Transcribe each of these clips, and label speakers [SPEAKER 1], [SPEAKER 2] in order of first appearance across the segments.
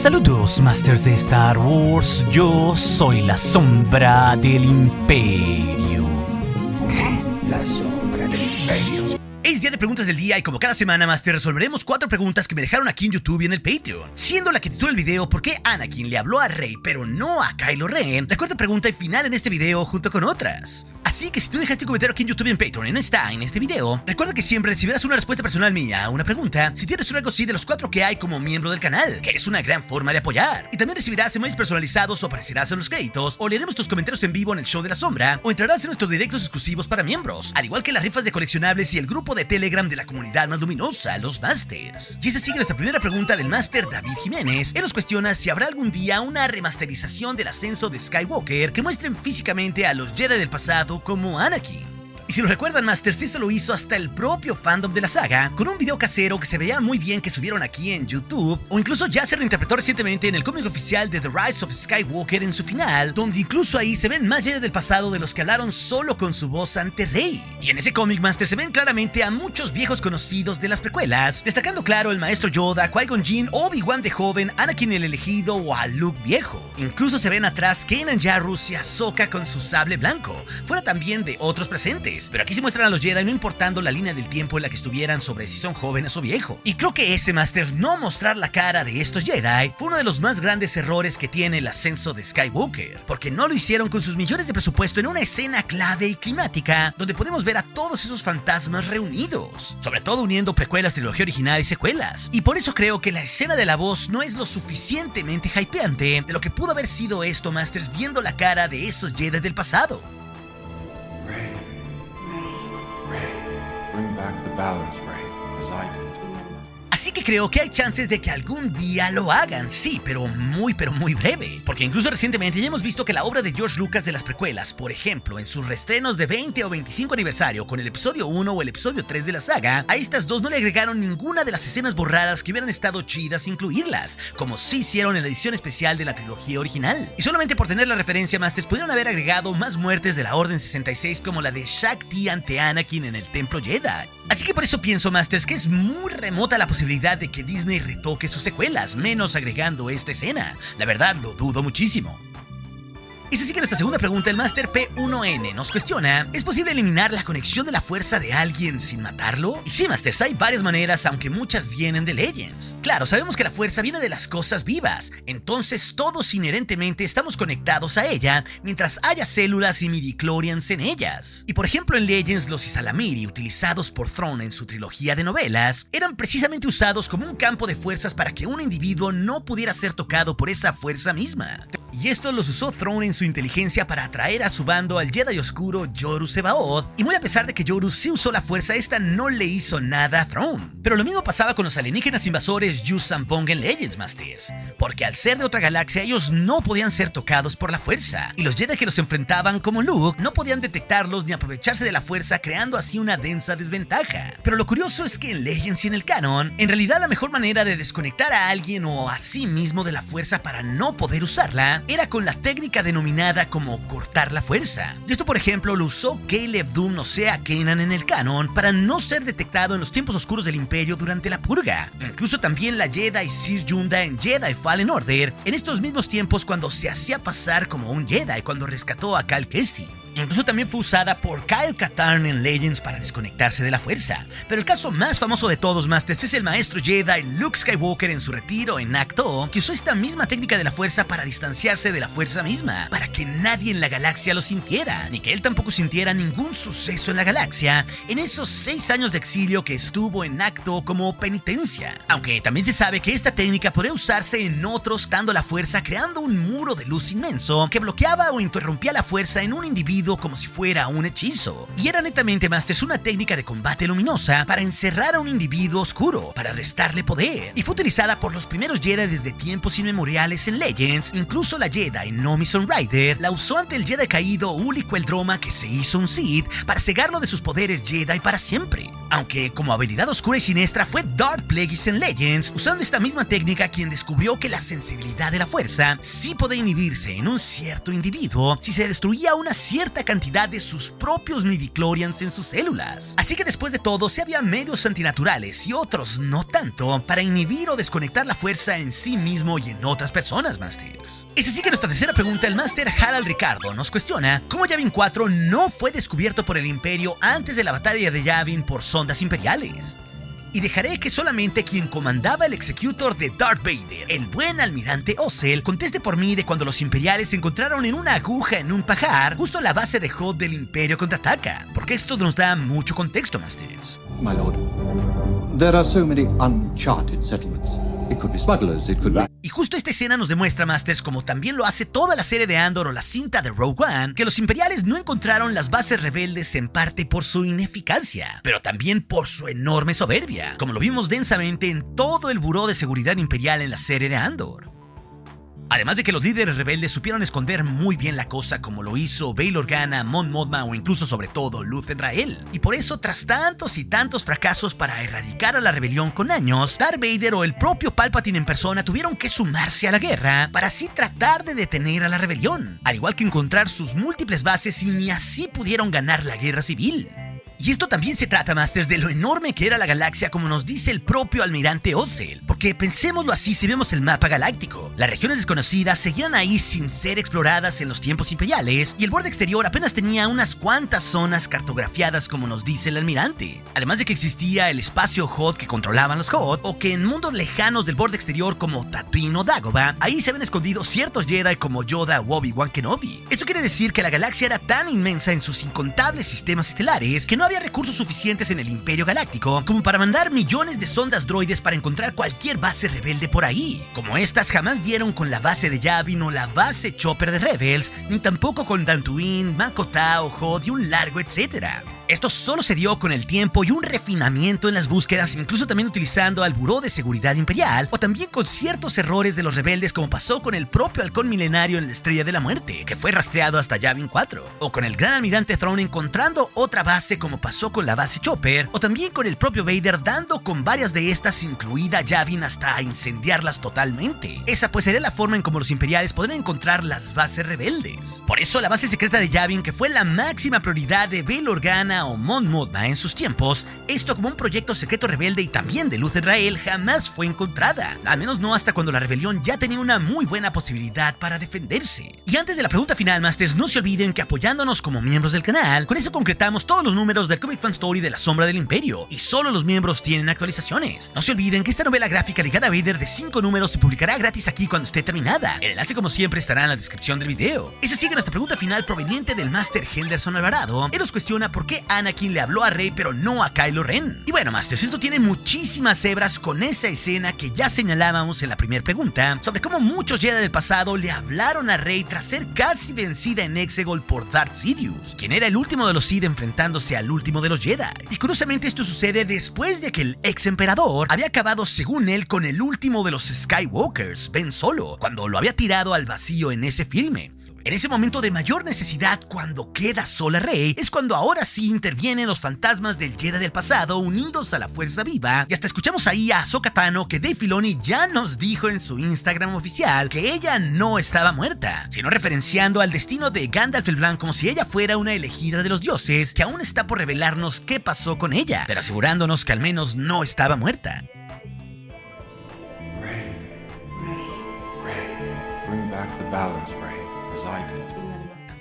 [SPEAKER 1] Saludos, Masters de Star Wars. Yo soy la sombra del Imperio.
[SPEAKER 2] ¿Qué? La sombra del Imperio.
[SPEAKER 3] Es día de preguntas del día y como cada semana, Master, resolveremos 4 preguntas que me dejaron aquí en YouTube y en el Patreon. Siendo la que titula el video ¿Por qué Anakin le habló a Rey pero no a Kylo Ren? La cuarta pregunta y final en este video junto con otras. Así que si tú dejaste un comentario aquí en YouTube y en Patreon y no está en este video, recuerda que siempre recibirás una respuesta personal mía a una pregunta si tienes un rango sí de los 4 que hay como miembro del canal, que es una gran forma de apoyar. Y también recibirás emojis personalizados o aparecerás en los créditos, o leeremos tus comentarios en vivo en el show de la sombra, o entrarás en nuestros directos exclusivos para miembros, al igual que las rifas de coleccionables y el grupo de Telegram de la comunidad más luminosa, los Masters. Y esa sigue nuestra primera pregunta del Master David Jiménez. Él nos cuestiona si habrá algún día una remasterización del ascenso de Skywalker que muestren físicamente a los Jedi del pasado como Anakin. Y si lo recuerdan, Masters, eso lo hizo hasta el propio fandom de la saga, con un video casero que se veía muy bien que subieron aquí en YouTube, o incluso ya se reinterpretó recientemente en el cómic oficial de The Rise of Skywalker en su final, donde incluso ahí se ven más Jedi del pasado de los que hablaron solo con su voz ante Rey. Y en ese cómic, Master, se ven claramente a muchos viejos conocidos de las precuelas, destacando claro el maestro Yoda, Qui-Gon Jinn, Obi-Wan de joven, Anakin el elegido o a Luke viejo. Incluso se ven atrás Kanan Jarrus y Ahsoka con su sable blanco, fuera también de otros presentes. Pero aquí se muestran a los Jedi no importando la línea del tiempo en la que estuvieran sobre si son jóvenes o viejos. Y creo que ese, Masters, no mostrar la cara de estos Jedi fue uno de los más grandes errores que tiene el ascenso de Skywalker, porque no lo hicieron con sus millones de presupuesto en una escena clave y climática donde podemos ver a todos esos fantasmas reunidos, sobre todo uniendo precuelas, trilogía original y secuelas. Y por eso creo que la escena de la voz no es lo suficientemente hypeante de lo que pudo haber sido esto, Masters, viendo la cara de esos Jedi del pasado.
[SPEAKER 4] Bring back the balance, Rey, as I did.
[SPEAKER 3] Así que creo que hay chances de que algún día lo hagan, sí, pero muy breve. Porque incluso recientemente ya hemos visto que la obra de George Lucas de las precuelas, por ejemplo, en sus reestrenos de 20 o 25 aniversario con el episodio 1 o el episodio 3 de la saga, a estas dos no le agregaron ninguna de las escenas borradas que hubieran estado chidas incluirlas, como sí hicieron en la edición especial de la trilogía original. Y solamente por tener la referencia, Masters, pudieron haber agregado más muertes de la Orden 66 como la de Shaak-Ti ante Anakin en el Templo Jedi. Así que por eso pienso, Masters, que es muy remota la posibilidad de que Disney retoque sus secuelas, menos agregando esta escena. La verdad, lo dudo muchísimo. Y si sigue nuestra segunda pregunta, el Master P1N nos cuestiona: ¿es posible eliminar la conexión de la fuerza de alguien sin matarlo? Y sí, Masters, hay varias maneras, aunque muchas vienen de Legends. Claro, sabemos que la fuerza viene de las cosas vivas, entonces todos inherentemente estamos conectados a ella mientras haya células y midichlorians en ellas. Y por ejemplo en Legends, los Ysalamiri utilizados por Thrawn en su trilogía de novelas eran precisamente usados como un campo de fuerzas para que un individuo no pudiera ser tocado por esa fuerza misma. Y esto los usó Thrawn en su inteligencia para atraer a su bando al Jedi oscuro Yoru Sebaoth, y muy a pesar de que Yoru sí usó la fuerza, esta no le hizo nada a Thrawn. Pero lo mismo pasaba con los alienígenas invasores Yuuzhan Vong en Legends, Masters, porque al ser de otra galaxia ellos no podían ser tocados por la fuerza, y los Jedi que los enfrentaban como Luke no podían detectarlos ni aprovecharse de la fuerza, creando así una densa desventaja. Pero lo curioso es que en Legends y en el canon, en realidad la mejor manera de desconectar a alguien o a sí mismo de la fuerza para no poder usarla era con la técnica denominada como cortar la fuerza. Y esto, por ejemplo, lo usó Caleb Dume, o sea, Kanan en el canon, para no ser detectado en los tiempos oscuros del Imperio durante la purga. Incluso también la Jedi Sir Yunda en Jedi Fallen Order, en estos mismos tiempos cuando se hacía pasar como un Jedi cuando rescató a Cal Kestis. Incluso también fue usada por Kyle Katarn en Legends para desconectarse de la fuerza. Pero el caso más famoso de todos, Masters, es el maestro Jedi Luke Skywalker en su retiro en Ahch-To, que usó esta misma técnica de la fuerza para distanciarse de la fuerza misma, para que nadie en la galaxia lo sintiera, ni que él tampoco sintiera ningún suceso en la galaxia en esos 6 años de exilio que estuvo en Ahch-To como penitencia. Aunque también se sabe que esta técnica podría usarse en otros dando la fuerza, creando un muro de luz inmenso que bloqueaba o interrumpía la fuerza en un individuo como si fuera un hechizo. Y era netamente, Masters, una técnica de combate luminosa para encerrar a un individuo oscuro, para restarle poder. Y fue utilizada por los primeros Jedi desde tiempos inmemoriales en Legends. Incluso la Jedi Nomi Sunrider la usó ante el Jedi caído Uli Queldroma, que se hizo un Sith, para cegarlo de sus poderes Jedi para siempre. Aunque como habilidad oscura y siniestra fue Darth Plagueis en Legends, usando esta misma técnica quien descubrió que la sensibilidad de la fuerza sí podía inhibirse en un cierto individuo si se destruía una cierta cierta cantidad de sus propios midichlorians en sus células. Así que después de todo, sí había medios antinaturales y otros no tanto para inhibir o desconectar la fuerza en sí mismo y en otras personas, Masters. Es así que nuestra tercera pregunta, el Master Harald Ricardo nos cuestiona cómo Yavin 4 no fue descubierto por el Imperio antes de la batalla de Yavin por sondas imperiales. Y dejaré que solamente quien comandaba el Executor de Darth Vader, el buen almirante Ozzel, conteste por mí de cuando los imperiales encontraron en una aguja en un pajar justo a la base de Hoth del Imperio Contraataca, porque esto nos da mucho contexto, Masters.
[SPEAKER 5] My lord, there are so many uncharted settlements. It could be smugglers, it could be...
[SPEAKER 3] Y justo esta escena nos demuestra, Masters, como también lo hace toda la serie de Andor o la cinta de Rogue One, que los imperiales no encontraron las bases rebeldes en parte por su ineficacia, pero también por su enorme soberbia, como lo vimos densamente en todo el buró de seguridad imperial en la serie de Andor. Además de que los líderes rebeldes supieron esconder muy bien la cosa, como lo hizo Bail Organa, Mon Mothma o incluso sobre todo Luthen Rael. Y por eso, tras tantos y tantos fracasos para erradicar a la rebelión con años, Darth Vader o el propio Palpatine en persona tuvieron que sumarse a la guerra para así tratar de detener a la rebelión, al igual que encontrar sus múltiples bases, y ni así pudieron ganar la guerra civil. Y esto también se trata, Masters, de lo enorme que era la galaxia, como nos dice el propio almirante Ozzel. Porque pensémoslo así, si vemos el mapa galáctico, las regiones desconocidas seguían ahí sin ser exploradas en los tiempos imperiales, y el borde exterior apenas tenía unas cuantas zonas cartografiadas, como nos dice el almirante. Además de que existía el espacio Hoth que controlaban los Hoth, o que en mundos lejanos del borde exterior como Tatooine o Dagobah, ahí se habían escondido ciertos Jedi como Yoda o Obi-Wan Kenobi. Esto quiere decir que la galaxia era tan inmensa en sus incontables sistemas estelares que no había recursos suficientes en el Imperio Galáctico como para mandar millones de sondas droides para encontrar cualquier base rebelde por ahí. Como estas jamás dieron con la base de Yavin o la base Chopper de Rebels, ni tampoco con Dantooine, Makota o Hoth y un largo etcétera. Esto solo se dio con el tiempo y un refinamiento en las búsquedas, incluso también utilizando al Buró de Seguridad Imperial, o también con ciertos errores de los rebeldes, como pasó con el propio Halcón Milenario en la Estrella de la Muerte, que fue rastreado hasta Yavin 4, o con el Gran Almirante Thrawn encontrando otra base, como pasó con la base Chopper, o también con el propio Vader dando con varias de estas, incluida Yavin, hasta incendiarlas totalmente. Esa pues sería la forma en como los imperiales podrían encontrar las bases rebeldes. Por eso la base secreta de Yavin, que fue la máxima prioridad de Bail Organa o Mon Mothma en sus tiempos, esto como un proyecto secreto rebelde y también de Luthen Rael, jamás fue encontrada, al menos no hasta cuando la rebelión ya tenía una muy buena posibilidad para defenderse. Y antes de la pregunta final, Masters, no se olviden que apoyándonos como miembros del canal, con eso concretamos todos los números del Comic Fan Story de La Sombra del Imperio, y solo los miembros tienen actualizaciones. No se olviden que esta novela gráfica ligada a Vader de 5 números se publicará gratis aquí cuando esté terminada. El enlace, como siempre, estará en la descripción del video. Es así que nuestra pregunta final, proveniente del Master Henderson Alvarado, él nos cuestiona por qué Anakin le habló a Rey pero no a Kylo Ren. Y bueno, Masters, esto tiene muchísimas hebras con esa escena que ya señalábamos en la primera pregunta, sobre cómo muchos Jedi del pasado le hablaron a Rey tras ser casi vencida en Exegol por Darth Sidious, quien era el último de los Sith enfrentándose al último de los Jedi. Y curiosamente esto sucede después de que el ex emperador había acabado, según él, con el último de los Skywalkers, Ben Solo, cuando lo había tirado al vacío en ese filme. En ese momento de mayor necesidad, cuando queda sola Rey, es cuando ahora sí intervienen los fantasmas del Jedi del pasado unidos a la fuerza viva, y hasta escuchamos ahí a Ahsoka Tano, que Dave Filoni ya nos dijo en su Instagram oficial que ella no estaba muerta, sino referenciando al destino de Gandalf el Blanco como si ella fuera una elegida de los dioses, que aún está por revelarnos qué pasó con ella, pero asegurándonos que al menos no estaba muerta.
[SPEAKER 4] Ray, bring back the balance, Ray, as I did.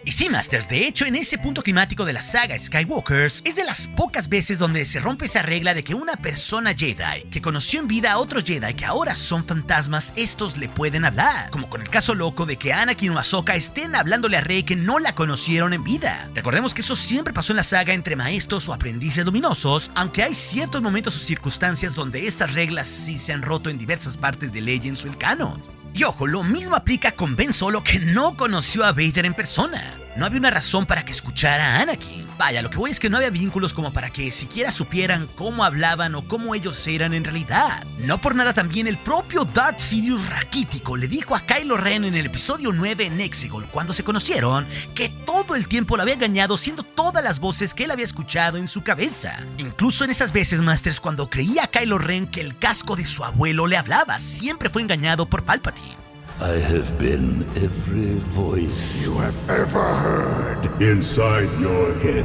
[SPEAKER 3] Y sí, Masters, de hecho, en ese punto climático de la saga Skywalkers, es de las pocas veces donde se rompe esa regla de que una persona Jedi que conoció en vida a otros Jedi que ahora son fantasmas, estos le pueden hablar, como con el caso loco de que Anakin o Ahsoka estén hablándole a Rey que no la conocieron en vida. Recordemos que eso siempre pasó en la saga entre maestros o aprendices luminosos, aunque hay ciertos momentos o circunstancias donde estas reglas sí se han roto en diversas partes de Legends o el canon. Y ojo, lo mismo aplica con Ben Solo, que no conoció a Vader en persona. No había una razón para que escuchara a Anakin. Vaya, lo que voy es que no había vínculos como para que siquiera supieran cómo hablaban o cómo ellos eran en realidad. No por nada también el propio Darth Sidious raquítico le dijo a Kylo Ren en el episodio 9 en Exegol, cuando se conocieron, que todo el tiempo lo había engañado, siendo todas las voces que él había escuchado en su cabeza. Incluso en esas veces, Masters, cuando creía a Kylo Ren que el casco de su abuelo le hablaba, siempre fue engañado por Palpatine.
[SPEAKER 6] I have been every voice
[SPEAKER 2] You have ever heard inside your head.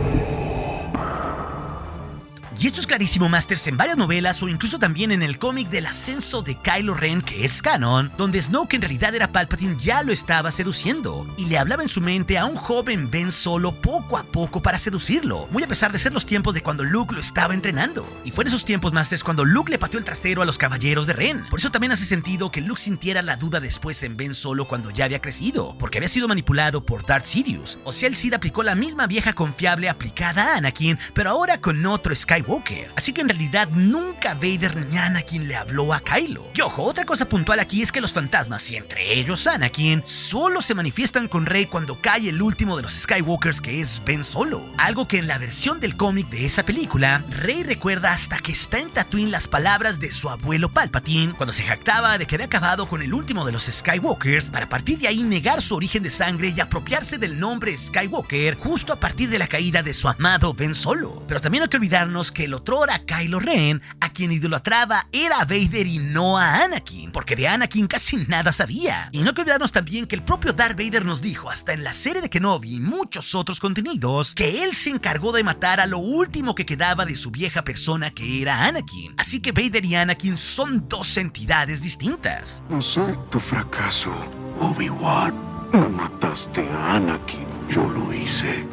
[SPEAKER 3] Y esto es clarísimo, Masters, en varias novelas o incluso también en el cómic del ascenso de Kylo Ren, que es canon, donde Snoke en realidad era Palpatine, ya lo estaba seduciendo y le hablaba en su mente a un joven Ben Solo poco a poco para seducirlo, muy a pesar de ser los tiempos de cuando Luke lo estaba entrenando. Y fue en esos tiempos, Masters, cuando Luke le pateó el trasero a los caballeros de Ren. Por eso también hace sentido que Luke sintiera la duda después en Ben Solo cuando ya había crecido, porque había sido manipulado por Darth Sidious. O sea, el Sith aplicó la misma vieja confiable aplicada a Anakin, pero ahora con otro Skywalker. Así que en realidad nunca Vader ni Anakin le habló a Kylo. Y ojo, otra cosa puntual aquí es que los fantasmas, y entre ellos Anakin, solo se manifiestan con Rey cuando cae el último de los Skywalkers, que es Ben Solo. Algo que en la versión del cómic de esa película, Rey recuerda hasta que está en Tatooine las palabras de su abuelo Palpatine, cuando se jactaba de que había acabado con el último de los Skywalkers, para a partir de ahí negar su origen de sangre y apropiarse del nombre Skywalker justo a partir de la caída de su amado Ben Solo. Pero también hay que olvidarnos que el otrora Kylo Ren, a quien idolatraba, era a Vader y no a Anakin, porque de Anakin casi nada sabía. Y no hay que olvidarnos también que el propio Darth Vader nos dijo, hasta en la serie de Kenobi y muchos otros contenidos, que él se encargó de matar a lo último que quedaba de su vieja persona, que era Anakin. Así que Vader y Anakin son dos entidades distintas.
[SPEAKER 2] No sé tu fracaso, Obi-Wan. Mataste a Anakin. Yo lo hice.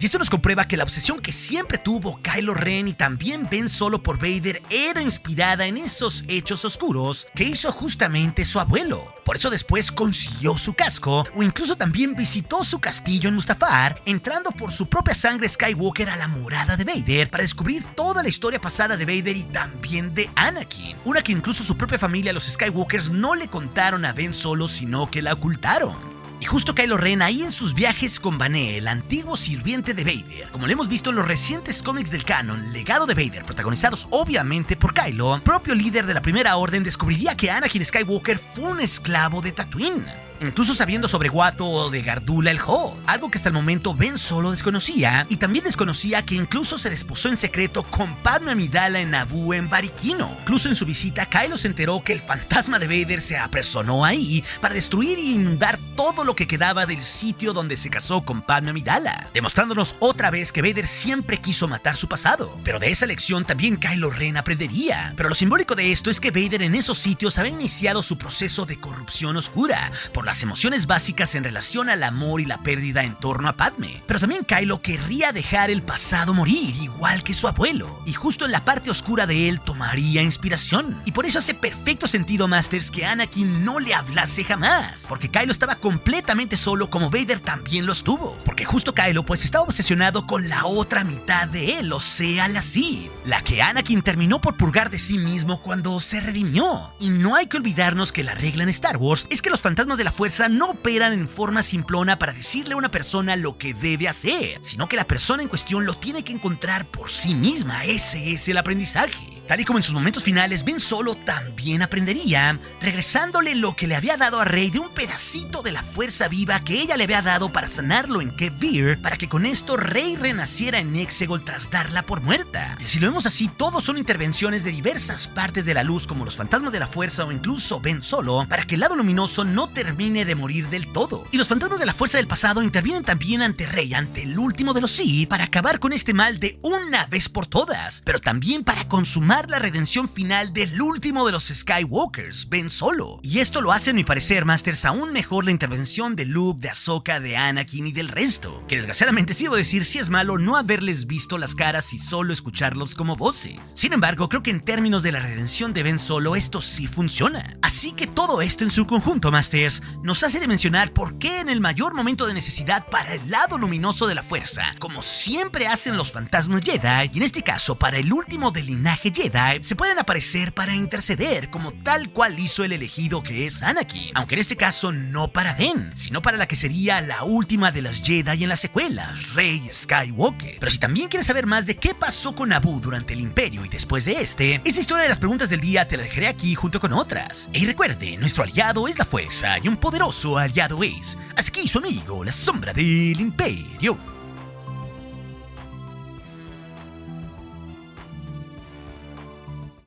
[SPEAKER 3] Y esto nos comprueba que la obsesión que siempre tuvo Kylo Ren y también Ben Solo por Vader era inspirada en esos hechos oscuros que hizo justamente su abuelo. Por eso después consiguió su casco o incluso también visitó su castillo en Mustafar, entrando por su propia sangre Skywalker a la morada de Vader para descubrir toda la historia pasada de Vader y también de Anakin. Una que incluso su propia familia, los Skywalkers, no le contaron a Ben Solo, sino que la ocultaron. Y justo Kylo Ren ahí en sus viajes con Bane, el antiguo sirviente de Vader, como lo hemos visto en los recientes cómics del canon, Legado de Vader, protagonizados obviamente por Kylo, propio líder de la Primera Orden, descubriría que Anakin Skywalker fue un esclavo de Tatooine. Incluso sabiendo sobre Watto o de Gardula el Hoth, algo que hasta el momento Ben Solo desconocía, y también desconocía que incluso se desposó en secreto con Padme Amidala en Naboo en Barikino. Incluso en su visita, Kylo se enteró que el fantasma de Vader se apersonó ahí para destruir y inundar todo lo que quedaba del sitio donde se casó con Padme Amidala, demostrándonos otra vez que Vader siempre quiso matar su pasado. Pero de esa lección también Kylo Ren aprendería. Pero lo simbólico de esto es que Vader en esos sitios había iniciado su proceso de corrupción oscura por las emociones básicas en relación al amor y la pérdida en torno a Padme. Pero también Kylo querría dejar el pasado morir, igual que su abuelo, y justo en la parte oscura de él tomaría inspiración. Y por eso hace perfecto sentido, Masters, que Anakin no le hablase jamás, porque Kylo estaba completamente solo como Vader también lo estuvo, porque justo Kylo pues estaba obsesionado con la otra mitad de él, o sea, la Sith, la que Anakin terminó por purgar de sí mismo cuando se redimió. Y no hay que olvidarnos que la regla en Star Wars es que los fantasmas de la fuerza no operan en forma simplona para decirle a una persona lo que debe hacer, sino que la persona en cuestión lo tiene que encontrar por sí misma. Ese es el aprendizaje. Tal y como en sus momentos finales, Ben Solo también aprendería, regresándole lo que le había dado a Rey de un pedacito de la fuerza viva que ella le había dado para sanarlo en Kevir, para que con esto Rey renaciera en Exegol tras darla por muerta. Y si lo vemos así, todos son intervenciones de diversas partes de la luz, como los fantasmas de la fuerza o incluso Ben Solo, para que el lado luminoso no termine de morir del todo. Y los fantasmas de la fuerza del pasado intervienen también ante Rey, ante el último de los Sith, para acabar con este mal de una vez por todas, pero también para consumar la redención final del último de los Skywalkers, Ben Solo. Y esto lo hace, a mi parecer, Masters, aún mejor la intervención de Luke, de Ahsoka, de Anakin y del resto, que desgraciadamente sí debo decir si es malo no haberles visto las caras y solo escucharlos como voces. Sin embargo, creo que en términos de la redención de Ben Solo esto sí funciona. Así que todo esto en su conjunto, Masters, nos hace de mencionar por qué en el mayor momento de necesidad para el lado luminoso de la fuerza, como siempre hacen los fantasmas Jedi, y en este caso para el último del linaje Jedi, se pueden aparecer para interceder, como tal cual hizo el elegido que es Anakin, aunque en este caso no para Ben, sino para la que sería la última de las Jedi en las secuelas, Rey Skywalker. Pero si también quieres saber más de qué pasó con Naboo durante el Imperio y después de este, esa historia de las preguntas del día te la dejaré aquí junto con otras. Y recuerde, nuestro aliado es la fuerza y un poderoso aliado es. Hasta aquí su amigo, la sombra del Imperio.